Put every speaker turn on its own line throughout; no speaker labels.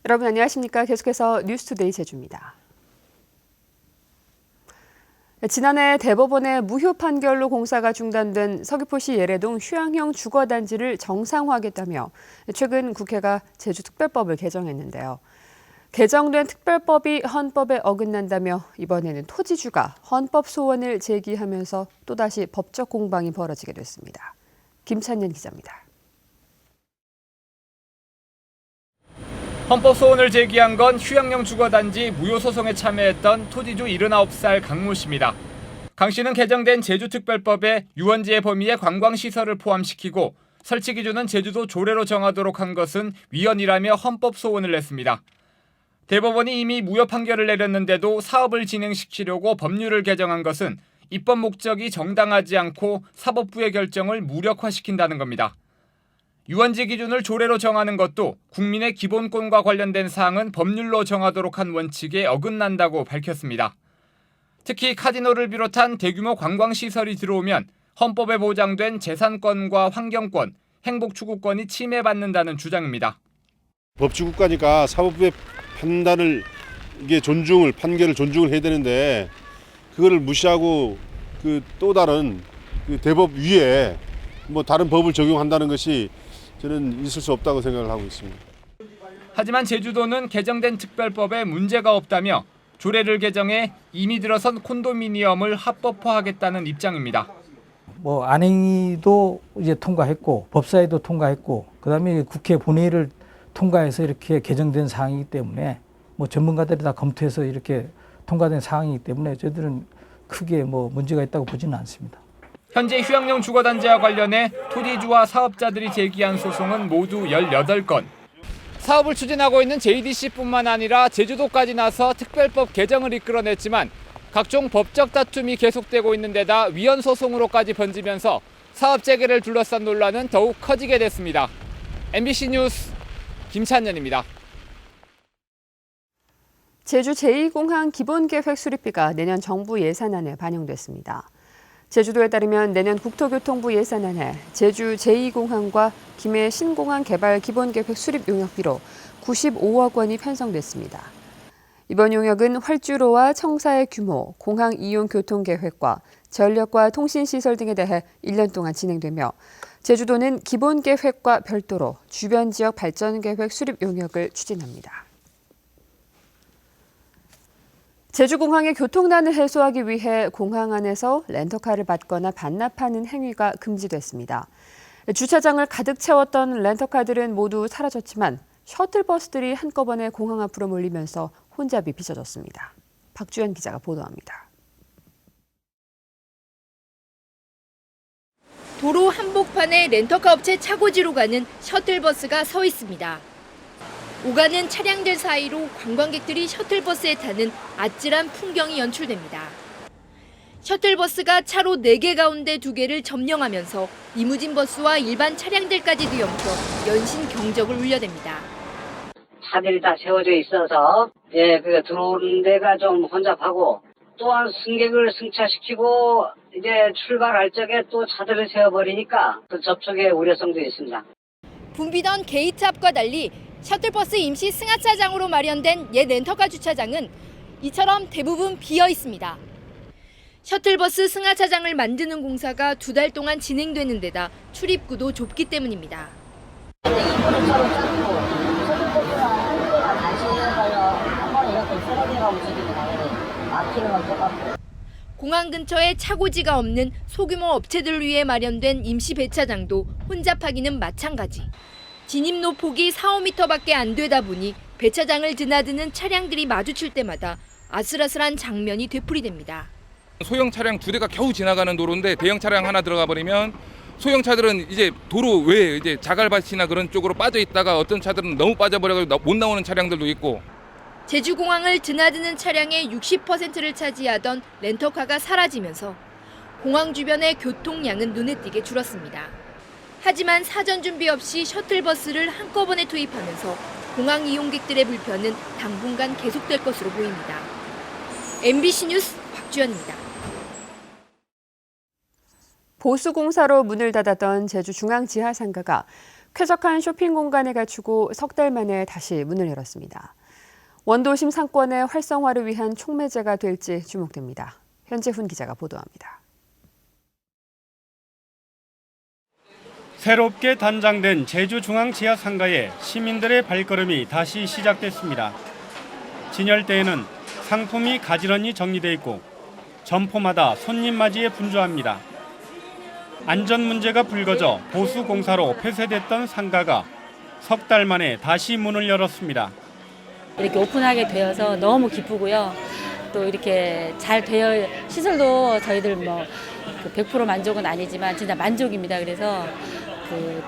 여러분 안녕하십니까? 계속해서 뉴스투데이 제주입니다. 지난해 대법원의 무효 판결로 공사가 중단된 서귀포시 예래동 휴양형 주거단지를 정상화하겠다며 최근 국회가 제주특별법을 개정했는데요. 개정된 특별법이 헌법에 어긋난다며 이번에는 토지주가 헌법 소원을 제기하면서 또다시 법적 공방이 벌어지게 됐습니다. 김찬년 기자입니다.
헌법 소원을 제기한 건 휴양형 주거단지 무효 소송에 참여했던 토지주 79살 강모 씨입니다. 강 씨는 개정된 제주특별법에 유원지의 범위에 관광시설을 포함시키고 설치 기준은 제주도 조례로 정하도록 한 것은 위헌이라며 헌법 소원을 냈습니다. 대법원이 이미 무효 판결을 내렸는데도 사업을 진행시키려고 법률을 개정한 것은 입법 목적이 정당하지 않고 사법부의 결정을 무력화시킨다는 겁니다. 유원지 기준을 조례로 정하는 것도 국민의 기본권과 관련된 사항은 법률로 정하도록 한 원칙에 어긋난다고 밝혔습니다. 특히 카지노를 비롯한 대규모 관광시설이 들어오면 헌법에 보장된 재산권과 환경권, 행복추구권이 침해받는다는 주장입니다.
법치국가니까 사법부의 판결을 존중을 해야 되는데 그거를 무시하고 또 다른 대법 위에 다른 법을 적용한다는 것이 저는 있을 수 없다고 생각을 하고 있습니다.
하지만 제주도는 개정된 특별법에 문제가 없다며 조례를 개정해 이미 들어선 콘도미니엄을 합법화하겠다는 입장입니다.
안행위도 이제 통과했고 법사위도 통과했고 그다음에 국회 본회의를 통과해서 이렇게 개정된 사항이기 때문에 전문가들이 다 검토해서 이렇게 통과된 사항이기 때문에 저희들은 크게 문제가 있다고 보지는 않습니다.
현재 휴양용 주거단지와 관련해 토지주와 사업자들이 제기한 소송은 모두 18건. 사업을 추진하고 있는 JDC뿐만 아니라 제주도까지 나서 특별법 개정을 이끌어냈지만 각종 법적 다툼이 계속되고 있는 데다 위헌 소송으로까지 번지면서 사업 재개를 둘러싼 논란은 더욱 커지게 됐습니다. MBC 뉴스 김찬년입니다.
제주 제2공항 기본계획 수립비가 내년 정부 예산안에 반영됐습니다. 제주도에 따르면 내년 국토교통부 예산안에 제주 제2공항과 김해 신공항 개발 기본계획 수립 용역비로 95억 원이 편성됐습니다. 이번 용역은 활주로와 청사의 규모, 공항 이용 교통 계획과 전력과 통신시설 등에 대해 1년 동안 진행되며 제주도는 기본계획과 별도로 주변 지역 발전계획 수립 용역을 추진합니다. 제주공항의 교통난을 해소하기 위해 공항 안에서 렌터카를 받거나 반납하는 행위가 금지됐습니다. 주차장을 가득 채웠던 렌터카들은 모두 사라졌지만 셔틀버스들이 한꺼번에 공항 앞으로 몰리면서 혼잡이 빚어졌습니다. 박주연 기자가 보도합니다.
도로 한복판에 렌터카 업체 차고지로 가는 셔틀버스가 서 있습니다. 오가는 차량들 사이로 관광객들이 셔틀버스에 타는 아찔한 풍경이 연출됩니다. 셔틀버스가 차로 4개 가운데 2개를 점령하면서 리무진 버스와 일반 차량들까지도 엮여 연신 경적을 울려댑니다.
차들이 다 세워져 있어서 들어오는 데가 좀 혼잡하고 또한 승객을 승차시키고 이제 출발할 적에 또 차들을 세워버리니까 접촉의 우려성도 있습니다.
붐비던 게이트 앞과 달리 셔틀버스 임시 승하차장으로 마련된 옛 렌터카 주차장은 이처럼 대부분 비어 있습니다. 셔틀버스 승하차장을 만드는 공사가 2달 동안 진행되는 데다 출입구도 좁기 때문입니다. 공항 근처에 차고지가 없는 소규모 업체들을 위해 마련된 임시 배차장도 혼잡하기는 마찬가지. 진입로 폭이 4, 5m밖에 안 되다 보니 배차장을 드나드는 차량들이 마주칠 때마다 아슬아슬한 장면이 되풀이됩니다.
소형 차량 2대가 겨우 지나가는 도로인데 대형 차량 하나 들어가 버리면 소형 차들은 이제 도로 외에 이제 자갈밭이나 그런 쪽으로 빠져 있다가 어떤 차들은 너무 빠져버려서 못 나오는 차량들도 있고.
제주공항을 드나드는 차량의 60%를 차지하던 렌터카가 사라지면서 공항 주변의 교통량은 눈에 띄게 줄었습니다. 하지만 사전 준비 없이 셔틀버스를 한꺼번에 투입하면서 공항 이용객들의 불편은 당분간 계속될 것으로 보입니다. MBC 뉴스 박주연입니다.
보수공사로 문을 닫았던 제주중앙지하상가가 쾌적한 쇼핑 공간을 갖추고 석 달 만에 다시 문을 열었습니다. 원도심 상권의 활성화를 위한 촉매제가 될지 주목됩니다. 현재훈 기자가 보도합니다.
새롭게 단장된 제주중앙지하상가에 시민들의 발걸음이 다시 시작됐습니다. 진열대에는 상품이 가지런히 정리돼 있고 점포마다 손님 맞이에 분주합니다. 안전 문제가 불거져 보수 공사로 폐쇄됐던 상가가 석 달 만에 다시 문을 열었습니다.
이렇게 오픈하게 되어서 너무 기쁘고요. 또 이렇게 잘 되어 시설도 저희들 100% 만족은 아니지만 진짜 만족입니다. 그래서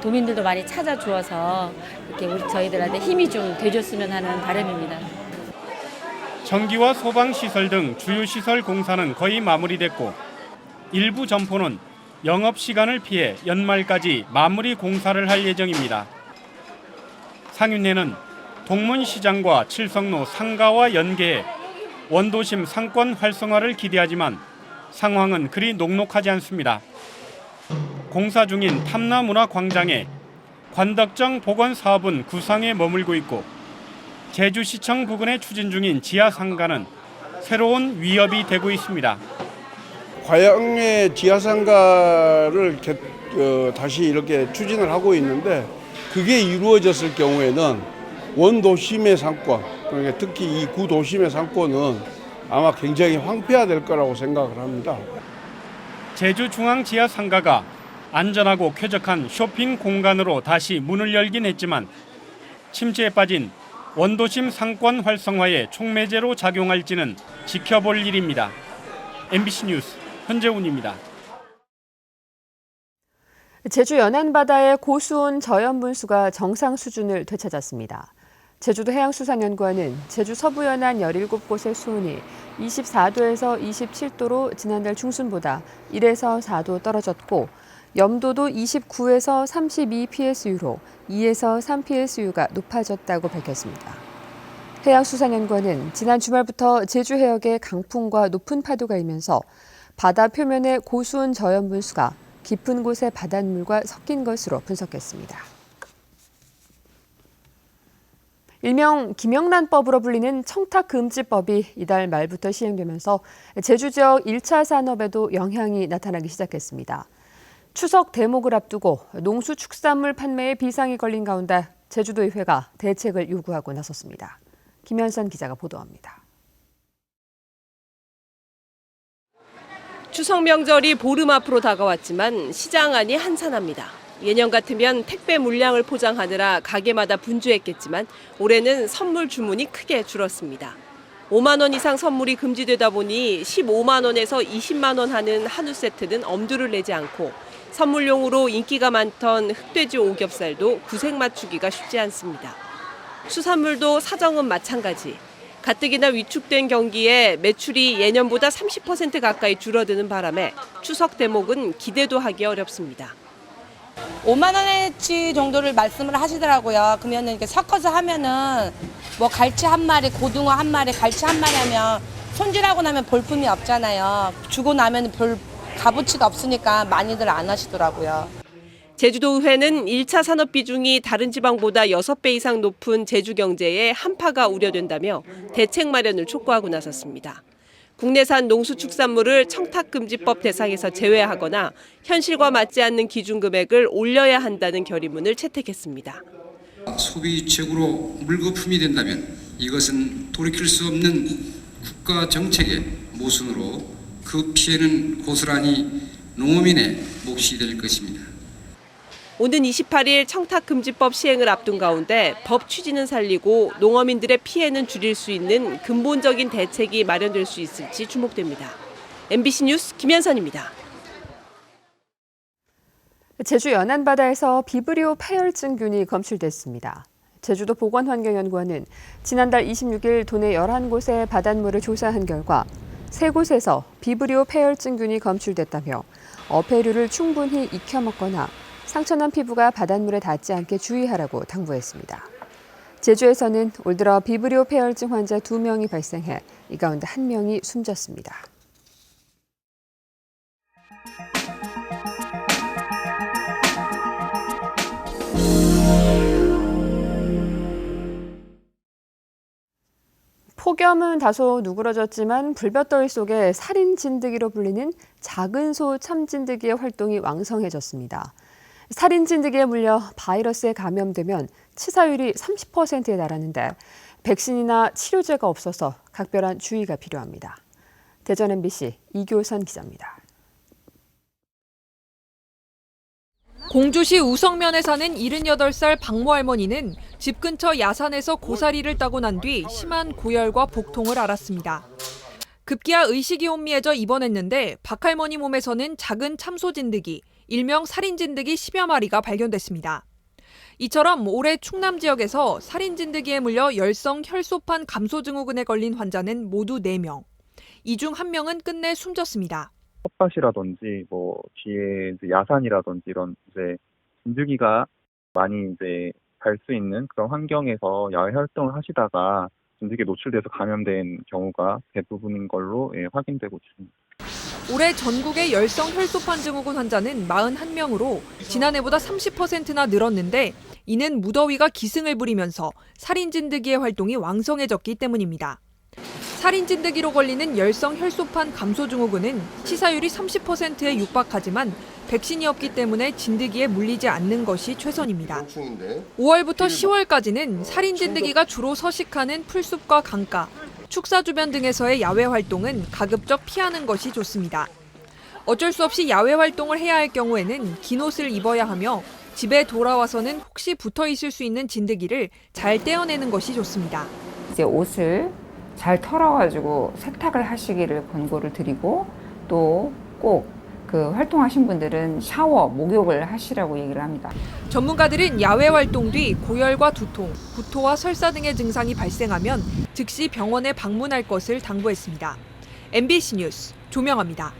도민들도 많이 찾아주어서 이렇게 저희들한테 힘이 좀 돼줬으면 하는 바람입니다.
전기와 소방시설 등 주요 시설 공사는 거의 마무리됐고 일부 점포는 영업시간을 피해 연말까지 마무리 공사를 할 예정입니다. 상윤회는 동문시장과 칠성로 상가와 연계해 원도심 상권 활성화를 기대하지만 상황은 그리 녹록하지 않습니다. 공사 중인 탐라문화광장에 관덕정 복원사업은 구상에 머물고 있고 제주시청 부근에 추진 중인 지하상가는 새로운 위협이 되고 있습니다.
과양의 지하상가를 다시 이렇게 추진을 하고 있는데 그게 이루어졌을 경우에는 원도심의 상권, 그러니까 특히 이 구도심의 상권은 아마 굉장히 황폐화될 거라고 생각을 합니다.
제주중앙지하상가가 안전하고 쾌적한 쇼핑 공간으로 다시 문을 열긴 했지만 침체에 빠진 원도심 상권 활성화에 촉매제로 작용할지는 지켜볼 일입니다. MBC 뉴스 현재훈입니다.
제주 연안바다의 고수온 저염분수가 정상 수준을 되찾았습니다. 제주도 해양수산연구원은 제주 서부 연안 17곳의 수온이 24도에서 27도로 지난달 중순보다 1에서 4도 떨어졌고 염도도 29에서 32 PSU로 2에서 3 PSU가 높아졌다고 밝혔습니다. 해양수산연구원은 지난 주말부터 제주 해역에 강풍과 높은 파도가 일면서 바다 표면의 고수온 저염분수가 깊은 곳의 바닷물과 섞인 것으로 분석했습니다. 일명 김영란법으로 불리는 청탁금지법이 이달 말부터 시행되면서 제주 지역 1차 산업에도 영향이 나타나기 시작했습니다. 추석 대목을 앞두고 농수축산물 판매에 비상이 걸린 가운데 제주도의회가 대책을 요구하고 나섰습니다. 김현선 기자가 보도합니다.
추석 명절이 보름 앞으로 다가왔지만 시장 안이 한산합니다. 예년 같으면 택배 물량을 포장하느라 가게마다 분주했겠지만 올해는 선물 주문이 크게 줄었습니다. 5만 원 이상 선물이 금지되다 보니 15만 원에서 20만 원 하는 한우 세트는 엄두를 내지 않고 선물용으로 인기가 많던 흑돼지 오겹살도 구색 맞추기가 쉽지 않습니다. 수산물도 사정은 마찬가지. 가뜩이나 위축된 경기에 매출이 예년보다 30% 가까이 줄어드는 바람에 추석 대목은 기대도 하기 어렵습니다.
5만 원어치 정도를 말씀을 하시더라고요. 그러면은 이렇게 섞어서 하면은 뭐 갈치 한 마리, 고등어 한 마리, 갈치 한 마리 하면 손질하고 나면 볼품이 없잖아요. 주고 나면 별 값어치가 없으니까 많이들 안 하시더라고요.
제주도의회는 1차 산업 비중이 다른 지방보다 6배 이상 높은 제주 경제에 한파가 우려된다며 대책 마련을 촉구하고 나섰습니다. 국내산 농수축산물을 청탁금지법 대상에서 제외하거나 현실과 맞지 않는 기준 금액을 올려야 한다는 결의문을 채택했습니다.
소비 유책으로 물거품이 된다면 이것은 돌이킬 수 없는 국가 정책의 모순으로 그 피해는 고스란히 농어민의 몫이 될 것입니다.
오는 28일 청탁금지법 시행을 앞둔 가운데 법 취지는 살리고 농어민들의 피해는 줄일 수 있는 근본적인 대책이 마련될 수 있을지 주목됩니다. MBC 뉴스 김현선입니다.
제주 연안바다에서 비브리오 폐혈증균이 검출됐습니다. 제주도 보건환경연구원은 지난달 26일 도내 11곳의 바닷물을 조사한 결과 3곳에서 비브리오 폐혈증균이 검출됐다며 어패류를 충분히 익혀 먹거나 상처난 피부가 바닷물에 닿지 않게 주의하라고 당부했습니다. 제주에서는 올 들어 비브리오 폐혈증 환자 2명이 발생해 이 가운데 1명이 숨졌습니다. 폭염은 다소 누그러졌지만 불볕더위 속에 살인 진드기로 불리는 작은 소 참진드기의 활동이 왕성해졌습니다. 살인 진드기에 물려 바이러스에 감염되면 치사율이 30%에 달하는데 백신이나 치료제가 없어서 각별한 주의가 필요합니다. 대전 MBC 이교선 기자입니다.
공주시 우성면에 사는 78살 박모 할머니는 집 근처 야산에서 고사리를 따고 난 뒤 심한 고열과 복통을 앓았습니다. 급기야 의식이 혼미해져 입원했는데 박 할머니 몸에서는 작은 참소진드기, 일명 살인진드기 10여 마리가 발견됐습니다. 이처럼 올해 충남 지역에서 살인진드기에 물려 열성 혈소판 감소증후군에 걸린 환자는 모두 4명. 이 중 1명은 끝내 숨졌습니다.
텃밭이라든지 뒤에 이제 야산이라든지 이런 이제 진드기가 많이 이제 갈 수 있는 그런 환경에서 야외 활동을 하시다가 진드기에 노출돼서 감염된 경우가 대부분인 걸로 확인되고 있습니다.
올해 전국의 열성 혈소판 증후군 환자는 41명으로 지난해보다 30%나 늘었는데 이는 무더위가 기승을 부리면서 살인진드기의 활동이 왕성해졌기 때문입니다. 살인진드기로 걸리는 열성 혈소판 감소증후군은 치사율이 30%에 육박하지만 백신이 없기 때문에 진드기에 물리지 않는 것이 최선입니다. 5월부터 10월까지는 살인진드기가 주로 서식하는 풀숲과 강가, 축사 주변 등에서의 야외 활동은 가급적 피하는 것이 좋습니다. 어쩔 수 없이 야외 활동을 해야 할 경우에는 긴 옷을 입어야 하며 집에 돌아와서는 혹시 붙어 있을 수 있는 진드기를 잘 떼어내는 것이 좋습니다.
이제 옷을 잘 털어가지고 세탁을 하시기를 권고를 드리고 또 꼭 그 활동하신 분들은 샤워, 목욕을 하시라고 얘기를 합니다.
전문가들은 야외 활동 뒤 고열과 두통, 구토와 설사 등의 증상이 발생하면 즉시 병원에 방문할 것을 당부했습니다. MBC 뉴스 조명아입니다.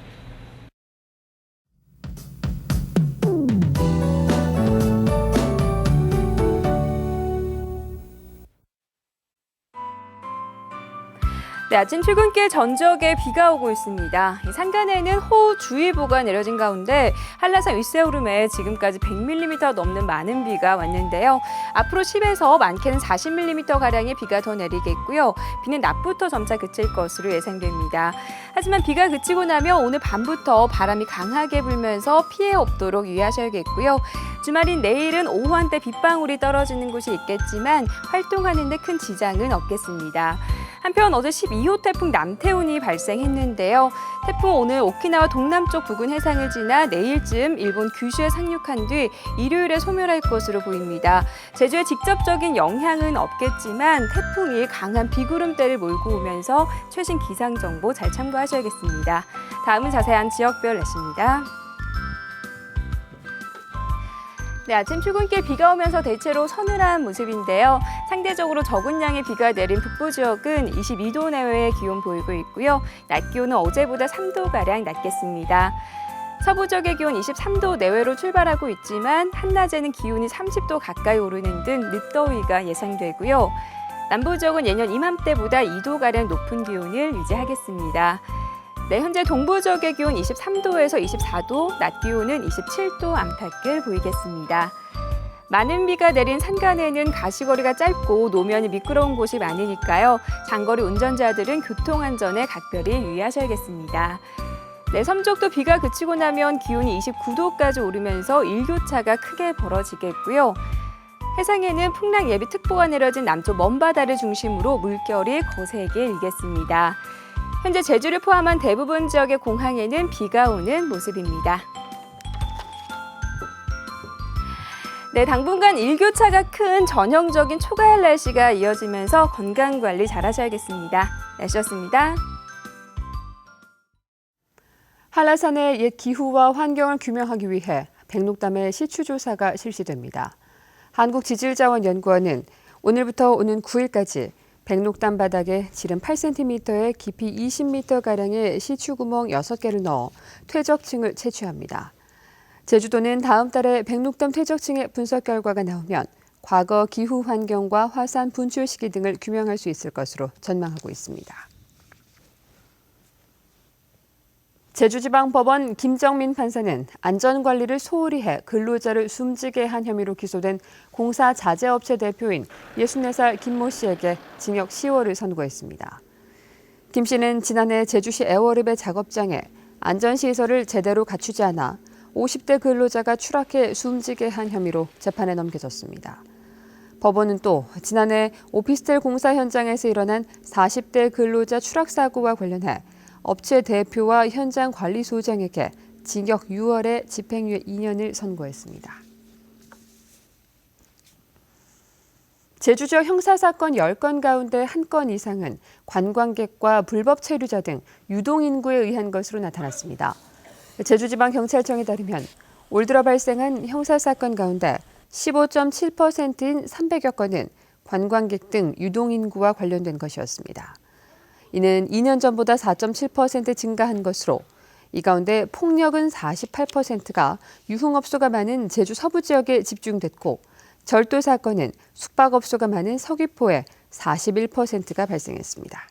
네, 아침 출근길 전 지역에 비가 오고 있습니다. 이 산간에는 호우주의보가 내려진 가운데 한라산 윗세오름에 지금까지 100mm 넘는 많은 비가 왔는데요. 앞으로 10에서 많게는 40mm가량의 비가 더 내리겠고요. 비는 낮부터 점차 그칠 것으로 예상됩니다. 하지만 비가 그치고 나면 오늘 밤부터 바람이 강하게 불면서 피해 없도록 유의하셔야겠고요. 주말인 내일은 오후 한때 빗방울이 떨어지는 곳이 있겠지만 활동하는 데 큰 지장은 없겠습니다. 한편 어제 12호 태풍 남태운이 발생했는데요. 태풍은 오늘 오키나와 동남쪽 부근 해상을 지나 내일쯤 일본 규슈에 상륙한 뒤 일요일에 소멸할 것으로 보입니다. 제주에 직접적인 영향은 없겠지만 태풍이 강한 비구름대를 몰고 오면서 최신 기상정보 잘 참고하셔야겠습니다. 다음은 자세한 지역별 날씨입니다. 네, 아침 출근길 비가 오면서 대체로 서늘한 모습인데요. 상대적으로 적은 양의 비가 내린 북부 지역은 22도 내외의 기온 보이고 있고요. 낮 기온은 어제보다 3도가량 낮겠습니다. 서부 지역의 기온 23도 내외로 출발하고 있지만 한낮에는 기온이 30도 가까이 오르는 등 늦더위가 예상되고요. 남부 지역은 예년 이맘때보다 2도가량 높은 기온을 유지하겠습니다. 네, 현재 동부 지역의 기온 23도에서 24도, 낮 기온은 27도 안팎을 보이겠습니다. 많은 비가 내린 산간에는 가시거리가 짧고 노면이 미끄러운 곳이 많으니까요. 장거리 운전자들은 교통안전에 각별히 유의하셔야겠습니다. 네, 섬쪽도 비가 그치고 나면 기온이 29도까지 오르면서 일교차가 크게 벌어지겠고요. 해상에는 풍랑 예비 특보가 내려진 남쪽 먼바다를 중심으로 물결이 거세게 일겠습니다. 현재 제주를 포함한 대부분 지역의 공항에는 비가 오는 모습입니다. 네, 당분간 일교차가 큰 전형적인 초가을 날씨가 이어지면서 건강관리 잘 하셔야겠습니다. 날씨였습니다.
한라산의 옛 기후와 환경을 규명하기 위해 백록담의 시추조사가 실시됩니다. 한국지질자원연구원은 오늘부터 오는 9일까지 백록담 바닥에 지름 8cm에 깊이 20m가량의 시추구멍 6개를 넣어 퇴적층을 채취합니다. 제주도는 다음 달에 백록담 퇴적층의 분석 결과가 나오면 과거 기후 환경과 화산 분출 시기 등을 규명할 수 있을 것으로 전망하고 있습니다. 제주지방법원 김정민 판사는 안전관리를 소홀히 해 근로자를 숨지게 한 혐의로 기소된 공사자재업체 대표인 64살 김모 씨에게 징역 10월을 선고했습니다. 김 씨는 지난해 제주시 애월읍의 작업장에 안전시설을 제대로 갖추지 않아 50대 근로자가 추락해 숨지게 한 혐의로 재판에 넘겨졌습니다. 법원은 또 지난해 오피스텔 공사 현장에서 일어난 40대 근로자 추락 사고와 관련해 업체 대표와 현장 관리소장에게 징역 6월에 집행유예 2년을 선고했습니다. 제주 지역 형사사건 10건 가운데 1건 이상은 관광객과 불법 체류자 등 유동인구에 의한 것으로 나타났습니다. 제주지방경찰청에 따르면 올 들어 발생한 형사사건 가운데 15.7%인 300여 건은 관광객 등 유동인구와 관련된 것이었습니다. 이는 2년 전보다 4.7% 증가한 것으로 이 가운데 폭력은 48%가 유흥업소가 많은 제주 서부 지역에 집중됐고 절도 사건은 숙박업소가 많은 서귀포에 41%가 발생했습니다.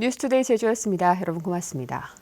뉴스투데이 제주였습니다. 여러분 고맙습니다.